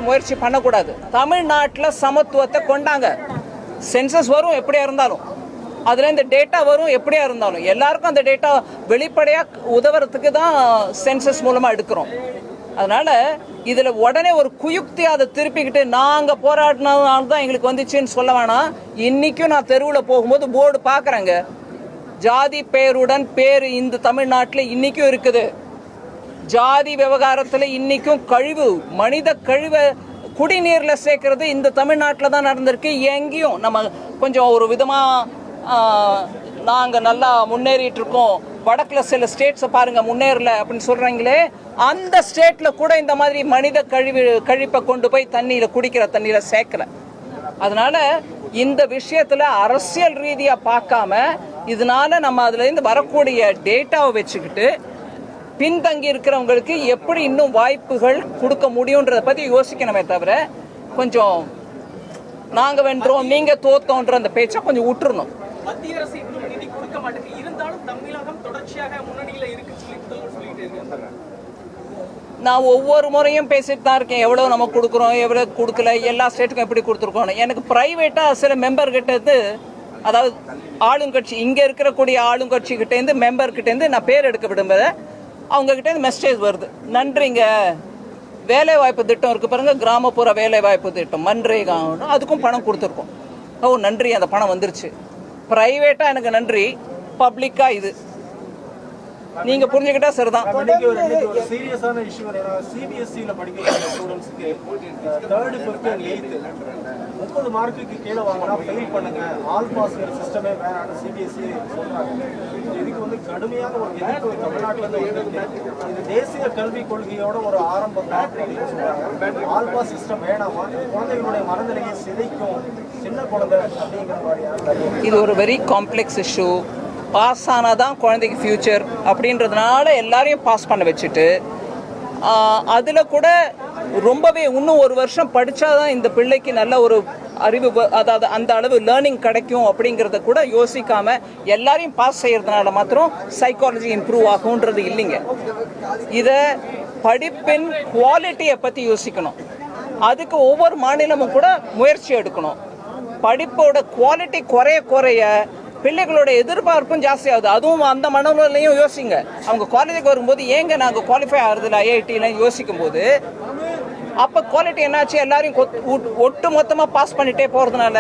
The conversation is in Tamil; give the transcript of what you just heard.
முயற்சி பண்ணக்கூடாது. தமிழ்நாட்டில் சமத்துவத்தை கொண்டாங்க. சென்சஸ் வரும் எப்படியா இருந்தாலும், அதில் இந்த டேட்டா வரும் எப்படியா இருந்தாலும், எல்லாருக்கும் அந்த டேட்டா வெளிப்படையாக உதவுறதுக்கு தான் சென்சஸ் மூலமாக எடுக்கிறோம். அதனால் இதில் உடனே ஒரு குயுக்தி அதை திருப்பிக்கிட்டு நாங்கள் போராடினதுனால தான் எங்களுக்கு வந்துச்சுன்னு சொல்ல வேணாம். இன்றைக்கும் நான் தெருவில் போகும்போது போர்டு பார்க்குறேங்க, ஜாதி பெயருடன் பேர் இந்த தமிழ்நாட்டில் இன்றைக்கும் இருக்குது. ஜாதி விவகாரத்தில் இன்றைக்கும் கழிவு, மனித கழிவை குடிநீரில் சேர்க்கறது இந்த தமிழ்நாட்டில் தான் நடந்திருக்கு. எங்கேயும் நம்ம கொஞ்சம் ஒரு விதமாக நாங்கள் நல்லா முன்னேறிட்டு இருக்கோம், வடக்கில் சில ஸ்டேட்ஸை பாருங்கள் முன்னேறல அப்படின்னு சொல்கிறாங்களே, அந்த ஸ்டேட்டில் கூட இந்த மாதிரி மனித கழிப்பை கொண்டு போய் தண்ணியில் குடிக்கிற தண்ணியில் சேர்க்கல. அதனால் இந்த விஷயத்தில் அரசியல் ரீதியாக பார்க்காம இதனால நம்ம அதுலேருந்து வரக்கூடிய டேட்டாவை வச்சுக்கிட்டு பின்தங்கி இருக்கிறவங்களுக்கு எப்படி இன்னும் வாய்ப்புகள் கொடுக்க முடியுன்றதை பற்றி யோசிக்கணுமே தவிர, கொஞ்சம் நாங்கள் வென்றோம் நீங்கள் தோத்தோன்ற அந்த பேச்சை கொஞ்சம் விட்டுறணும். மத்திய அரசு இன்னும் நிதி கொடுக்க மாட்டேங்குது, இருந்தாலும் தமிழகம் தொடர்ச்சியாக முன்னணியில் இருக்குன்னு சொல்லிட்டு இருக்காங்க. நான் ஒவ்வொரு முறையும் பேசிட்டு தான் இருக்கேன், எவ்வளோ நம்ம கொடுக்குறோம் எவ்வளோ கொடுக்கல, எல்லா ஸ்டேட்டுக்கும் எப்படி கொடுத்துருக்கோம். எனக்கு ப்ரைவேட்டாக சில மெம்பர்கிட்டேருந்து, அதாவது ஆளுங்கட்சி இங்கே இருக்கக்கூடிய ஆளுங்கட்சிக்கிட்டேருந்து மெம்பர்கிட்டேருந்து நான் பேர் எடுக்க விடும்போது அவங்கக்கிட்டேருந்து மெசேஜ் வருது, நன்றிங்க வேலைவாய்ப்பு திட்டம் இருக்குது பாருங்கள், கிராமப்புற வேலைவாய்ப்பு திட்டம் மன்ரேகா, அதுக்கும் பணம் கொடுத்துருக்கோம். ஓ நன்றி, அந்த பணம் வந்துருச்சு. ப்ரைவேட்டாக எனக்கு நன்றி, பப்ளிக்காக இது நீங்கள் புரிஞ்சுக்கிட்டா சரிதான். ஒரு சீரியஸான இஷ்யூ என்னன்னா, சிபிஎஸ்சியில் படிக்கிற ஸ்டூடெண்ட்ஸ்க்கு 3rd 5th and 8th 30 மார்க்குக்கு கீழே வாங்கினா ஃபெயில் பண்ணுங்க, ஆல் பாஸ் சிஸ்டமே வேணான்னு சிபிஎஸ்சி சொல்றாங்க. இதுக்கு வந்து கடுமையான ஒரு எதிர்ப்பு தமிழ்நாட்டில் இருக்கு. இது தேசிய கல்விக் கொள்கையோட ஒரு ஆரம்பம் தான் அப்படின்னு சொல்றாங்க. ஆல் பாஸ் சிஸ்டம் வேணாமா, குழந்தைகளுடைய மனநிலையை சிதைக்கும், சின்ன குழந்தை அப்படிங்கிற மாதிரியான இது ஒரு வெரி காம்ப்ளெக்ஸ் இஷ்யூ. பாஸ் ஆனால் தான் குழந்தைக்கு ஃப்யூச்சர் அப்படின்றதுனால எல்லாரையும் பாஸ் பண்ண வச்சுட்டு, அதில் கூட ரொம்பவே இன்னும் ஒரு வருஷம் படித்தா தான் இந்த பிள்ளைக்கு நல்ல ஒரு அறிவு, அதாவது அந்த அளவு லேர்னிங் கிடைக்கும் அப்படிங்கிறத கூட யோசிக்காமல் எல்லாரையும் பாஸ் செய்கிறதுனால மாத்திரம் சைக்காலஜி இம்ப்ரூவ் ஆகுன்றது இல்லைங்க. இதை படிப்பின் குவாலிட்டியை பற்றி யோசிக்கணும். அதுக்கு ஒவ்வொரு மாநிலமும் கூட முயற்சி எடுக்கணும். படிப்போட குவாலிட்டி குறைய பிள்ளைகளோட எதிர்பார்ப்பும் ஜாஸ்தி ஆகுது. அதுவும் அந்த மனநிலையும் யோசிங்க. அவங்க காலேஜுக்கு வரும்போது ஏங்க நாங்கள் குவாலிஃபை ஆகுறதில்ல ஐஐடிலாம் யோசிக்கும் போது, அப்போ குவாலிட்டி என்னாச்சு, எல்லாரையும் ஒட்டு மொத்தமாக பாஸ் பண்ணிட்டே போகிறதுனால